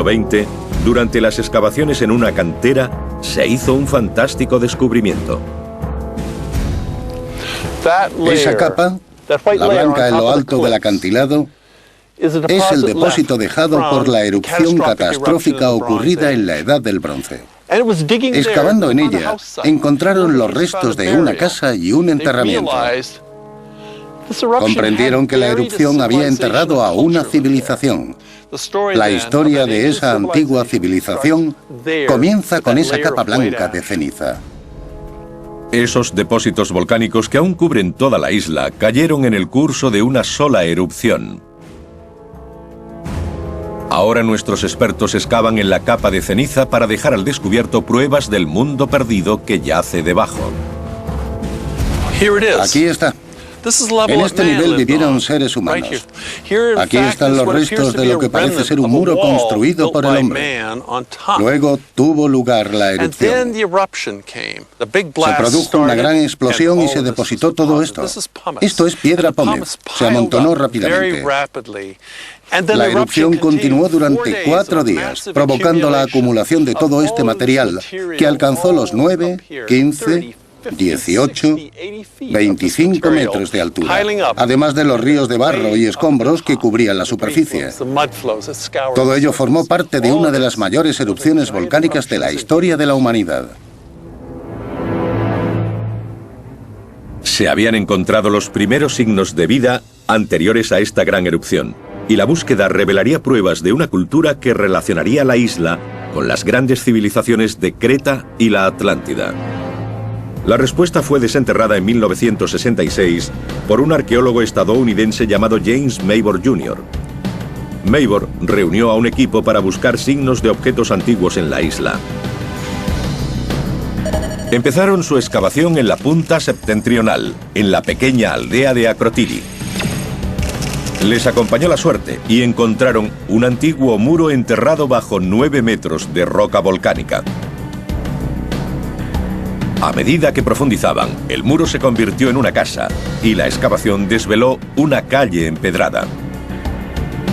XX, durante las excavaciones en una cantera, se hizo un fantástico descubrimiento. Esa capa, la blanca en lo alto del acantilado, es el depósito dejado por la erupción catastrófica ocurrida en la Edad del Bronce. Excavando en ella, encontraron los restos de una casa y un enterramiento. Comprendieron que la erupción había enterrado a una civilización. La historia de esa antigua civilización comienza con esa capa blanca de ceniza. Esos depósitos volcánicos que aún cubren toda la isla cayeron en el curso de una sola erupción. Ahora nuestros expertos excavan en la capa de ceniza para dejar al descubierto pruebas del mundo perdido que yace debajo. Aquí está. En este nivel vivieron seres humanos. Aquí están los restos de lo que parece ser un muro construido por el hombre. Luego tuvo lugar la erupción. Se produjo una gran explosión y se depositó todo esto. Esto es piedra pómez. Se amontonó rápidamente. La erupción continuó durante 4 días, provocando la acumulación de todo este material, que alcanzó los 9, 15, 18, 25 metros de altura, además de los ríos de barro y escombros que cubrían la superficie. Todo ello formó parte de una de las mayores erupciones volcánicas de la historia de la humanidad. Se habían encontrado los primeros signos de vida anteriores a esta gran erupción, y la búsqueda revelaría pruebas de una cultura que relacionaría la isla con las grandes civilizaciones de Creta y la Atlántida. La respuesta fue desenterrada en 1966 por un arqueólogo estadounidense llamado James Mavor Jr. Mavor reunió a un equipo para buscar signos de objetos antiguos en la isla. Empezaron su excavación en la punta septentrional, en la pequeña aldea de Akrotiri. Les acompañó la suerte y encontraron un antiguo muro enterrado bajo 9 metros de roca volcánica. A medida que profundizaban, el muro se convirtió en una casa y la excavación desveló una calle empedrada.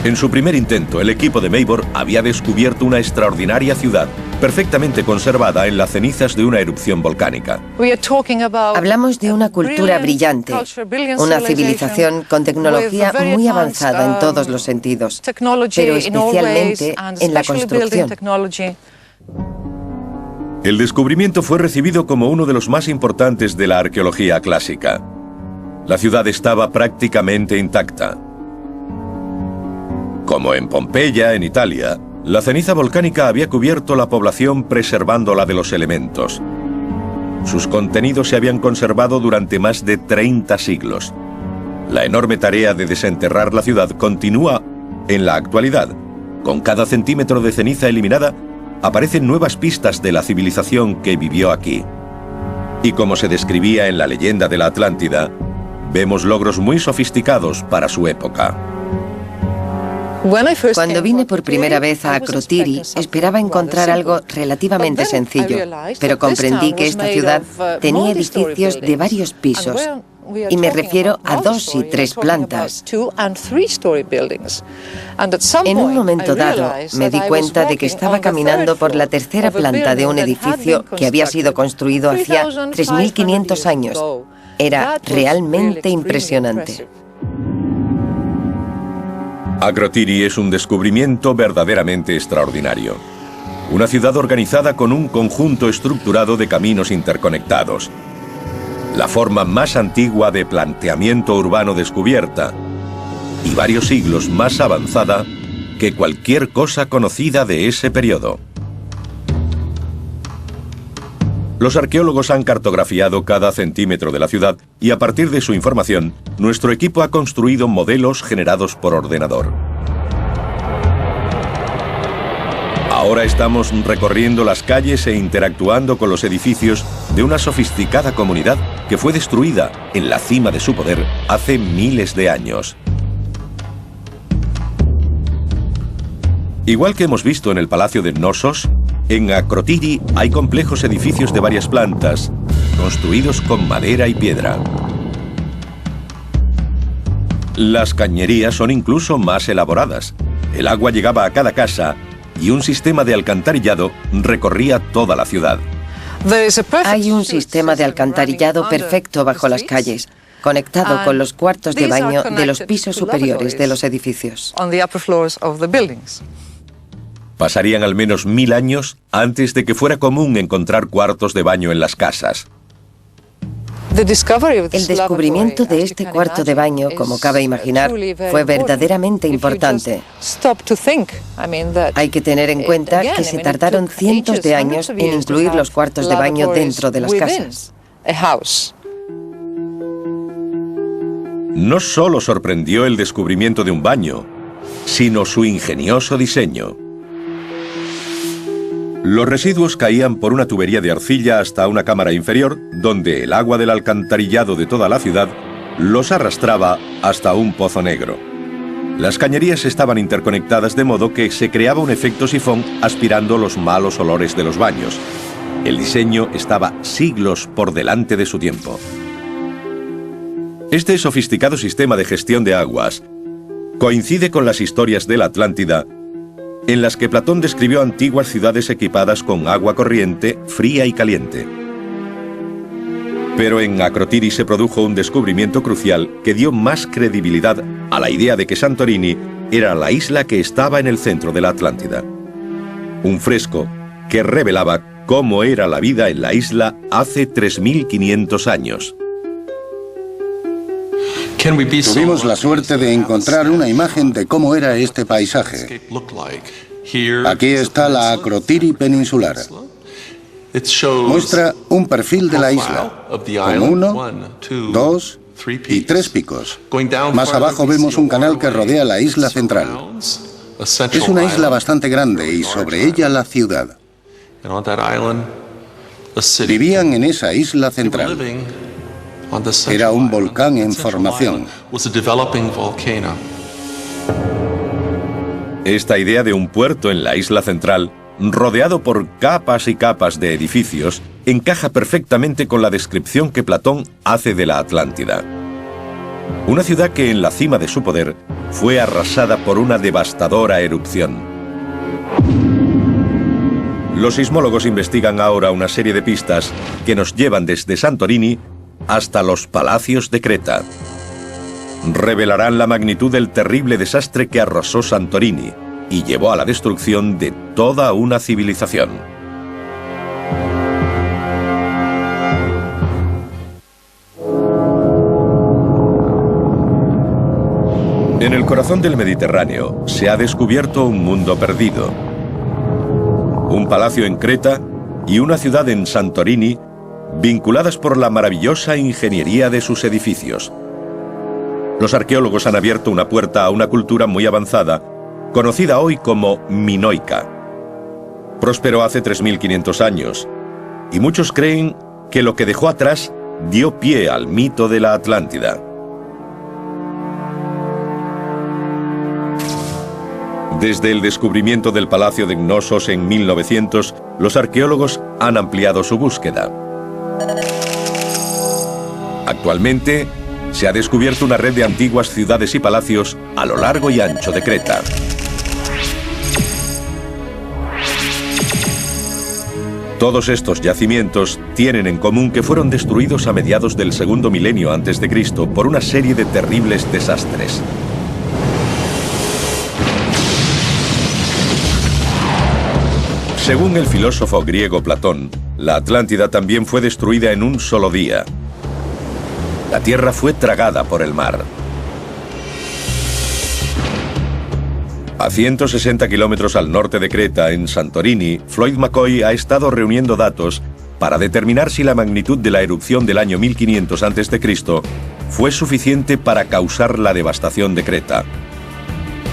En su primer intento, el equipo de Mavor había descubierto una extraordinaria ciudad, perfectamente conservada en las cenizas de una erupción volcánica. Hablamos de una cultura brillante, una civilización con tecnología muy avanzada en todos los sentidos, pero especialmente en la construcción. El descubrimiento fue recibido como uno de los más importantes de la arqueología clásica. La ciudad estaba prácticamente intacta. Como en Pompeya, en Italia, la ceniza volcánica había cubierto la población preservándola de los elementos. Sus contenidos se habían conservado durante más de 30 siglos. La enorme tarea de desenterrar la ciudad continúa en la actualidad. Con cada centímetro de ceniza eliminada, aparecen nuevas pistas de la civilización que vivió aquí. Y como se describía en la leyenda de la Atlántida, vemos logros muy sofisticados para su época. Cuando vine por primera vez a Akrotiri, esperaba encontrar algo relativamente sencillo, pero comprendí que esta ciudad tenía edificios de varios pisos, y me refiero a 2 y 3 plantas. En un momento dado, me di cuenta de que estaba caminando por la 3ª planta de un edificio que había sido construido hacía 3.500 años. Era realmente impresionante. Akrotiri es un descubrimiento verdaderamente extraordinario. Una ciudad organizada con un conjunto estructurado de caminos interconectados. La forma más antigua de planteamiento urbano descubierta y varios siglos más avanzada que cualquier cosa conocida de ese periodo. Los arqueólogos han cartografiado cada centímetro de la ciudad y a partir de su información, nuestro equipo ha construido modelos generados por ordenador. Ahora estamos recorriendo las calles e interactuando con los edificios de una sofisticada comunidad que fue destruida en la cima de su poder hace miles de años. Igual que hemos visto en el Palacio de Knossos, en Akrotiri hay complejos edificios de varias plantas, construidos con madera y piedra. Las cañerías son incluso más elaboradas. El agua llegaba a cada casa y un sistema de alcantarillado recorría toda la ciudad. Hay un sistema de alcantarillado perfecto bajo las calles, conectado con los cuartos de baño de los pisos superiores de los edificios. Pasarían al menos 1000 años antes de que fuera común encontrar cuartos de baño en las casas. El descubrimiento de este cuarto de baño, como cabe imaginar, fue verdaderamente importante. Hay que tener en cuenta que se tardaron cientos de años en incluir los cuartos de baño dentro de las casas. No solo sorprendió el descubrimiento de un baño, sino su ingenioso diseño. Los residuos caían por una tubería de arcilla hasta una cámara inferior, donde el agua del alcantarillado de toda la ciudad los arrastraba hasta un pozo negro. Las cañerías estaban interconectadas de modo que se creaba un efecto sifón aspirando los malos olores de los baños. El diseño estaba siglos por delante de su tiempo. Este sofisticado sistema de gestión de aguas coincide con las historias de la Atlántida, en las que Platón describió antiguas ciudades equipadas con agua corriente, fría y caliente. Pero en Akrotiri se produjo un descubrimiento crucial que dio más credibilidad a la idea de que Santorini era la isla que estaba en el centro de la Atlántida. Un fresco que revelaba cómo era la vida en la isla hace 3500 años. Tuvimos la suerte de encontrar una imagen de cómo era este paisaje. Aquí está la Akrotiri peninsular. Muestra un perfil de la isla, con 1, 2 y 3 picos. Más abajo vemos un canal que rodea la isla central. Es una isla bastante grande y sobre ella la ciudad. Vivían en esa isla central. Era un volcán en formación. Esta idea de un puerto en la isla central, rodeado por capas y capas de edificios, encaja perfectamente con la descripción que Platón hace de la Atlántida. Una ciudad que en la cima de su poder fue arrasada por una devastadora erupción. Los sismólogos investigan ahora una serie de pistas que nos llevan desde Santorini hasta los palacios de Creta. Revelarán la magnitud del terrible desastre que arrasó Santorini y llevó a la destrucción de toda una civilización. En el corazón del Mediterráneo se ha descubierto un mundo perdido. Un palacio en Creta y una ciudad en Santorini vinculadas por la maravillosa ingeniería de sus edificios. Los arqueólogos han abierto una puerta a una cultura muy avanzada, conocida hoy como minoica. Prosperó hace 3500 años, y muchos creen que lo que dejó atrás dio pie al mito de la Atlántida. Desde el descubrimiento del Palacio de Cnosos en 1900, los arqueólogos han ampliado su búsqueda. Actualmente, se ha descubierto una red de antiguas ciudades y palacios a lo largo y ancho de Creta. Todos estos yacimientos tienen en común que fueron destruidos a mediados del segundo milenio antes de Cristo por una serie de terribles desastres. Según el filósofo griego Platón, la Atlántida también fue destruida en un solo día. La tierra fue tragada por el mar. A 160 kilómetros al norte de Creta, en Santorini, Floyd McCoy ha estado reuniendo datos para determinar si la magnitud de la erupción del año 1500 a.C. fue suficiente para causar la devastación de Creta.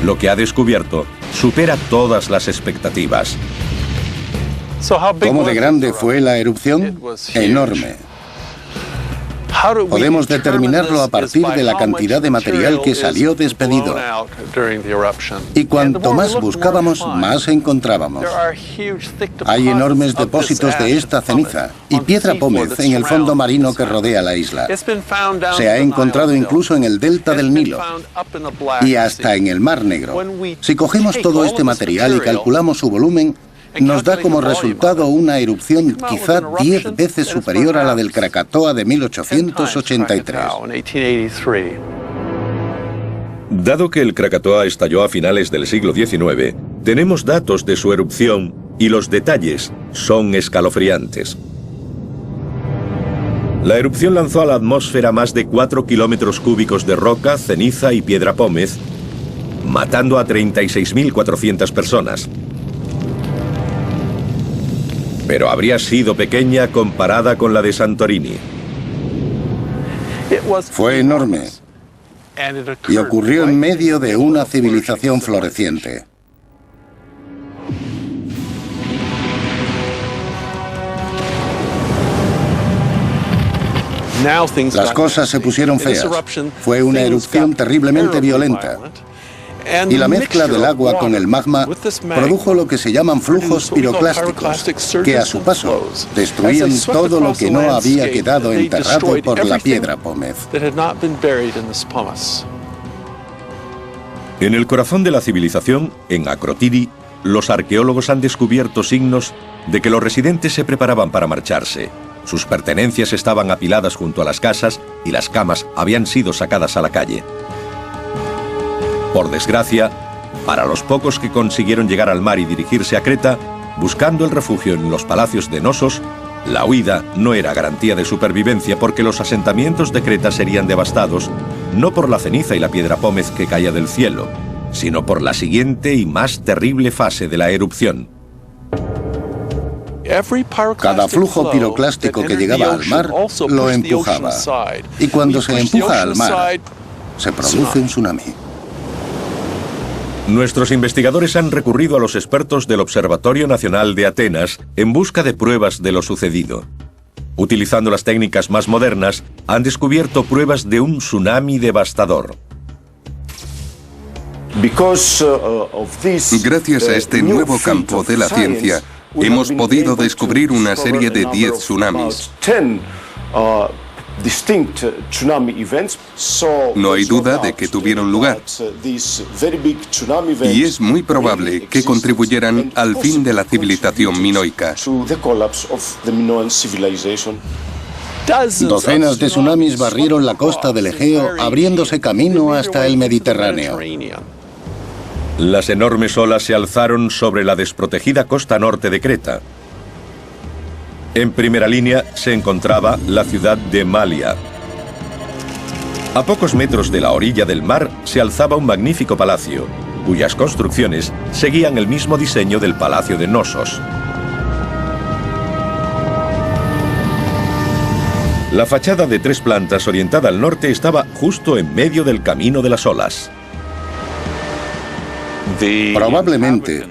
Lo que ha descubierto supera todas las expectativas. ¿Cómo de grande fue la erupción? Enorme. Podemos determinarlo a partir de la cantidad de material que salió despedido. Y cuanto más buscábamos, más encontrábamos. Hay enormes depósitos de esta ceniza y piedra pómez en el fondo marino que rodea la isla. Se ha encontrado incluso en el delta del Nilo y hasta en el Mar Negro. Si cogemos todo este material y calculamos su volumen, nos da como resultado una erupción quizá 10 veces superior a la del Krakatoa de 1883. Dado que el Krakatoa estalló a finales del siglo XIX, tenemos datos de su erupción y los detalles son escalofriantes. La erupción lanzó a la atmósfera más de 4 kilómetros cúbicos de roca, ceniza y piedra pómez, matando a 36.400 personas. Pero habría sido pequeña comparada con la de Santorini. Fue enorme y ocurrió en medio de una civilización floreciente. Las cosas se pusieron feas. Fue una erupción terriblemente violenta. Y la mezcla del agua con el magma produjo lo que se llaman flujos piroclásticos, que a su paso destruían todo lo que no había quedado enterrado por la piedra pómez. En el corazón de la civilización, en Akrotiri, los arqueólogos han descubierto signos de que los residentes se preparaban para marcharse. Sus pertenencias estaban apiladas junto a las casas y las camas habían sido sacadas a la calle. Por desgracia, para los pocos que consiguieron llegar al mar y dirigirse a Creta, buscando el refugio en los palacios de Nosos, la huida no era garantía de supervivencia porque los asentamientos de Creta serían devastados, no por la ceniza y la piedra pómez que caía del cielo, sino por la siguiente y más terrible fase de la erupción. Cada flujo piroclástico que llegaba al mar lo empujaba. Y cuando se empuja al mar, se produce un tsunami. Nuestros investigadores han recurrido a los expertos del Observatorio Nacional de Atenas en busca de pruebas de lo sucedido. Utilizando las técnicas más modernas, han descubierto pruebas de un tsunami devastador. Gracias a este nuevo campo de la ciencia, hemos podido descubrir una serie de 10 tsunamis. No hay duda de que tuvieron lugar. Y es muy probable que contribuyeran al fin de la civilización minoica. Docenas de tsunamis barrieron la costa del Egeo, abriéndose camino hasta el Mediterráneo. Las enormes olas se alzaron sobre la desprotegida costa norte de Creta. En primera línea se encontraba la ciudad de Malia. A pocos metros de la orilla del mar se alzaba un magnífico palacio, cuyas construcciones seguían el mismo diseño del palacio de Nosos. La fachada de 3 plantas orientada al norte estaba justo en medio del camino de las olas. Probablemente,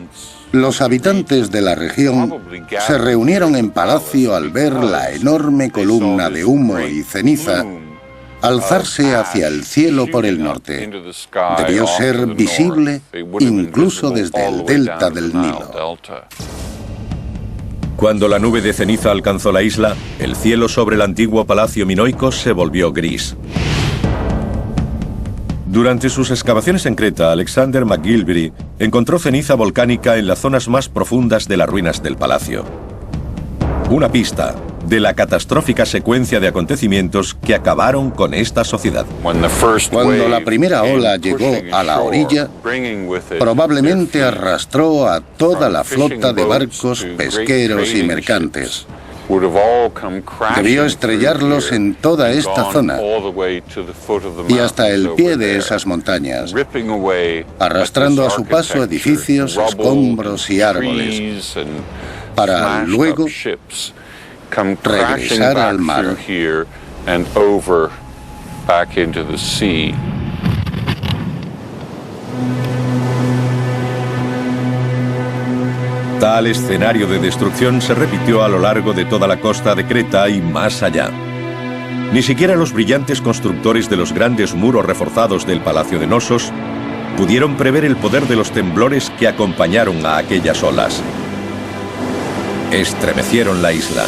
los habitantes de la región se reunieron en palacio al ver la enorme columna de humo y ceniza alzarse hacia el cielo por el norte. Debió ser visible incluso desde el delta del Nilo. Cuando la nube de ceniza alcanzó la isla, el cielo sobre el antiguo palacio minoico se volvió gris. Durante sus excavaciones en Creta, Alexander McGilvray encontró ceniza volcánica en las zonas más profundas de las ruinas del palacio. Una pista de la catastrófica secuencia de acontecimientos que acabaron con esta sociedad. Cuando la primera ola llegó a la orilla, probablemente arrastró a toda la flota de barcos pesqueros y mercantes. Debió estrellarlos en toda esta zona y hasta el pie de esas montañas, arrastrando a su paso edificios, escombros y árboles, para luego regresar al mar. Tal escenario de destrucción se repitió a lo largo de toda la costa de Creta y más allá. Ni siquiera los brillantes constructores de los grandes muros reforzados del Palacio de Knossos pudieron prever el poder de los temblores que acompañaron a aquellas olas. Estremecieron la isla.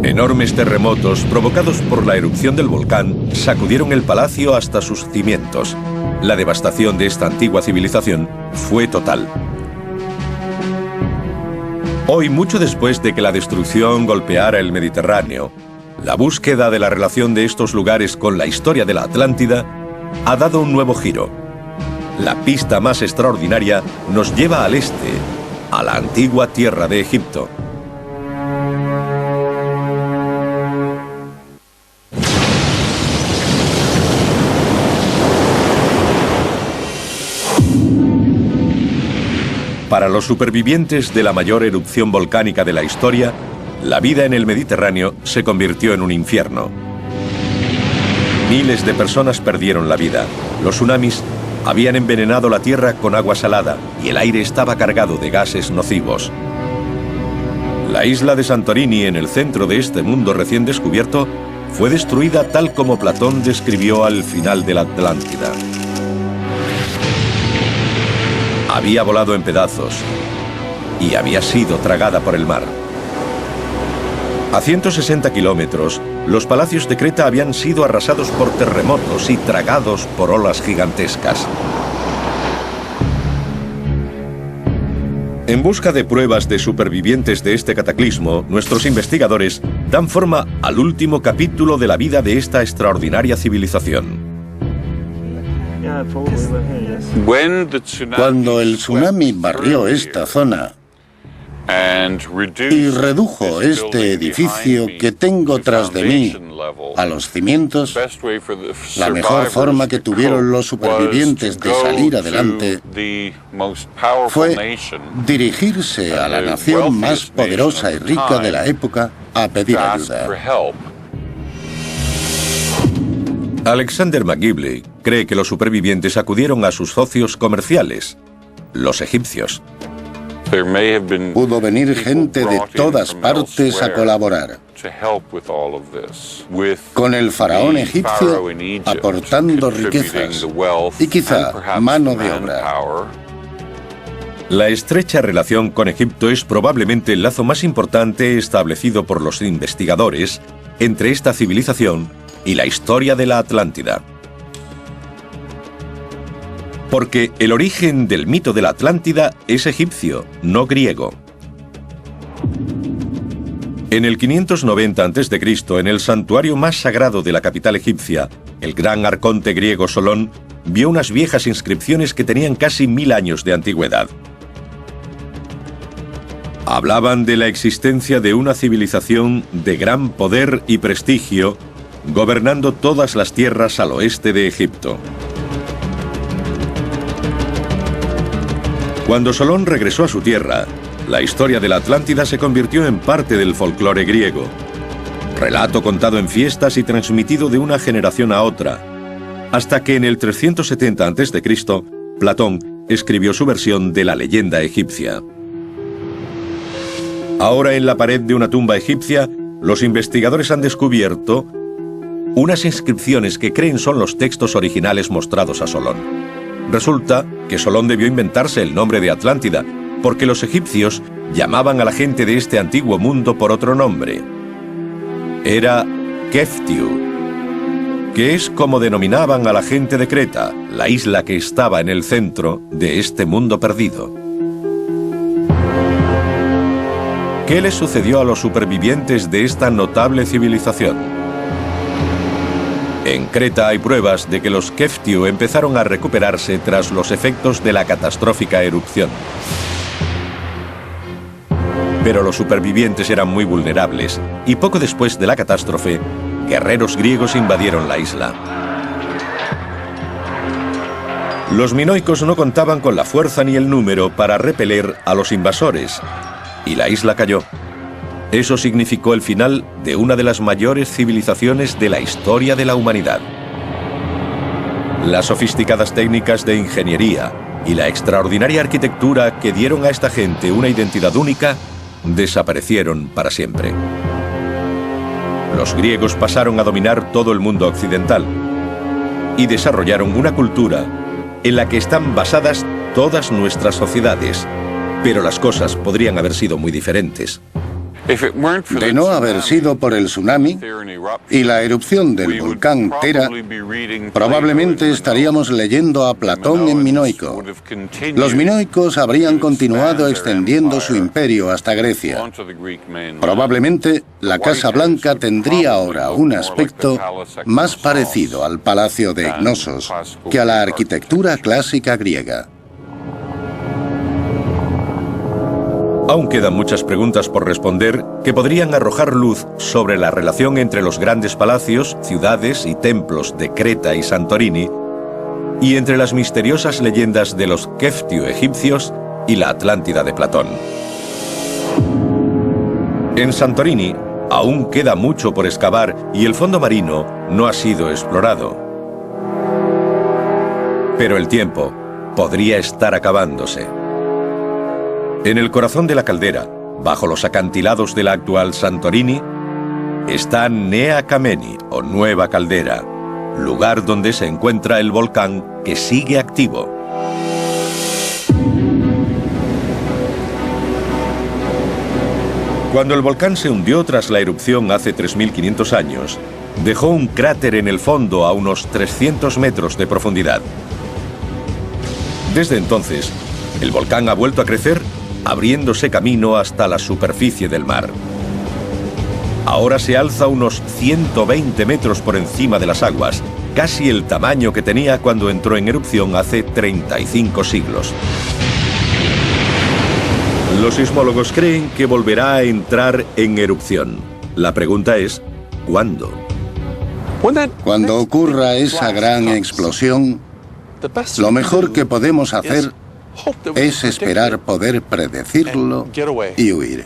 Enormes terremotos provocados por la erupción del volcán sacudieron el palacio hasta sus cimientos. La devastación de esta antigua civilización fue total. Hoy, mucho después de que la destrucción golpeara el Mediterráneo, la búsqueda de la relación de estos lugares con la historia de la Atlántida ha dado un nuevo giro. La pista más extraordinaria nos lleva al este, a la antigua tierra de Egipto. Para los supervivientes de la mayor erupción volcánica de la historia, la vida en el Mediterráneo se convirtió en un infierno. Miles de personas perdieron la vida. Los tsunamis habían envenenado la tierra con agua salada y el aire estaba cargado de gases nocivos. La isla de Santorini, en el centro de este mundo recién descubierto, fue destruida tal como Platón describió al final de la Atlántida. Había volado en pedazos y había sido tragada por el mar. A 160 kilómetros, los palacios de Creta habían sido arrasados por terremotos y tragados por olas gigantescas. En busca de pruebas de supervivientes de este cataclismo, nuestros investigadores dan forma al último capítulo de la vida de esta extraordinaria civilización. Cuando el tsunami barrió esta zona y redujo este edificio que tengo tras de mí a los cimientos, la mejor forma que tuvieron los supervivientes de salir adelante fue dirigirse a la nación más poderosa y rica de la época a pedir ayuda. Alexander McGillivray cree que los supervivientes acudieron a sus socios comerciales, los egipcios. Pudo venir gente de todas partes a colaborar, con el faraón egipcio aportando riquezas y quizá mano de obra. La estrecha relación con Egipto es probablemente el lazo más importante establecido por los investigadores entre esta civilización y la historia de la Atlántida. Porque el origen del mito de la Atlántida es egipcio, no griego. En el 590 a.C., en el santuario más sagrado de la capital egipcia, el gran arconte griego Solón vio unas viejas inscripciones que tenían casi 1000 años de antigüedad. Hablaban de la existencia de una civilización de gran poder y prestigio, gobernando todas las tierras al oeste de Egipto. Cuando Solón regresó a su tierra, la historia de la Atlántida se convirtió en parte del folclore griego. Relato contado en fiestas y transmitido de una generación a otra, hasta que en el 370 a.C., Platón escribió su versión de la leyenda egipcia. Ahora, en la pared de una tumba egipcia, los investigadores han descubierto unas inscripciones que creen son los textos originales mostrados a Solón. Resulta que Solón debió inventarse el nombre de Atlántida, porque los egipcios llamaban a la gente de este antiguo mundo por otro nombre. Era Keftiu, que es como denominaban a la gente de Creta, la isla que estaba en el centro de este mundo perdido. ¿Qué les sucedió a los supervivientes de esta notable civilización? En Creta hay pruebas de que los Keftiu empezaron a recuperarse tras los efectos de la catastrófica erupción. Pero los supervivientes eran muy vulnerables y poco después de la catástrofe, guerreros griegos invadieron la isla. Los minoicos no contaban con la fuerza ni el número para repeler a los invasores, y la isla cayó. Eso significó el final de una de las mayores civilizaciones de la historia de la humanidad. Las sofisticadas técnicas de ingeniería y la extraordinaria arquitectura que dieron a esta gente una identidad única desaparecieron para siempre. los griegos pasaron a dominar todo el mundo occidental y desarrollaron una cultura en la que están basadas todas nuestras sociedades, pero las cosas podrían haber sido muy diferentes. De no haber sido por el tsunami y la erupción del volcán Tera, probablemente estaríamos leyendo a Platón en minoico. Los minoicos habrían continuado extendiendo su imperio hasta Grecia. Probablemente la Casa Blanca tendría ahora un aspecto más parecido al Palacio de Cnosos que a la arquitectura clásica griega. Aún quedan muchas preguntas por responder que podrían arrojar luz sobre la relación entre los grandes palacios, ciudades y templos de Creta y Santorini, y entre las misteriosas leyendas de los Keftio egipcios y la Atlántida de Platón. En Santorini aún queda mucho por excavar y el fondo marino no ha sido explorado. Pero el tiempo podría estar acabándose. En el corazón de la caldera, bajo los acantilados de la actual Santorini, está Nea Kameni, o Nueva Caldera, lugar donde se encuentra el volcán que sigue activo. Cuando el volcán se hundió tras la erupción hace 3.500 años, dejó un cráter en el fondo a unos 300 metros de profundidad. Desde entonces, el volcán ha vuelto a crecer, abriéndose camino hasta la superficie del mar. Ahora se alza unos 120 metros por encima de las aguas, casi el tamaño que tenía cuando entró en erupción hace 35 siglos. Los sismólogos creen que volverá a entrar en erupción. La pregunta es, ¿cuándo? Cuando ocurra esa gran explosión, lo mejor que podemos hacer es esperar poder predecirlo y huir.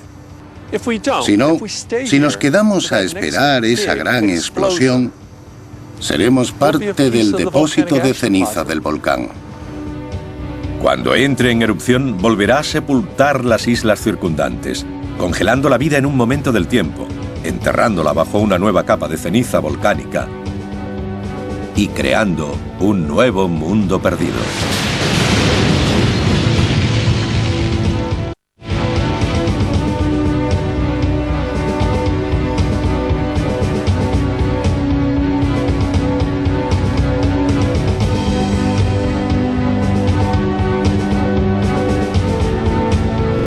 Si no, si nos quedamos a esperar esa gran explosión, seremos parte del depósito de ceniza del volcán. Cuando entre en erupción, volverá a sepultar las islas circundantes, congelando la vida en un momento del tiempo, enterrándola bajo una nueva capa de ceniza volcánica y creando un nuevo mundo perdido.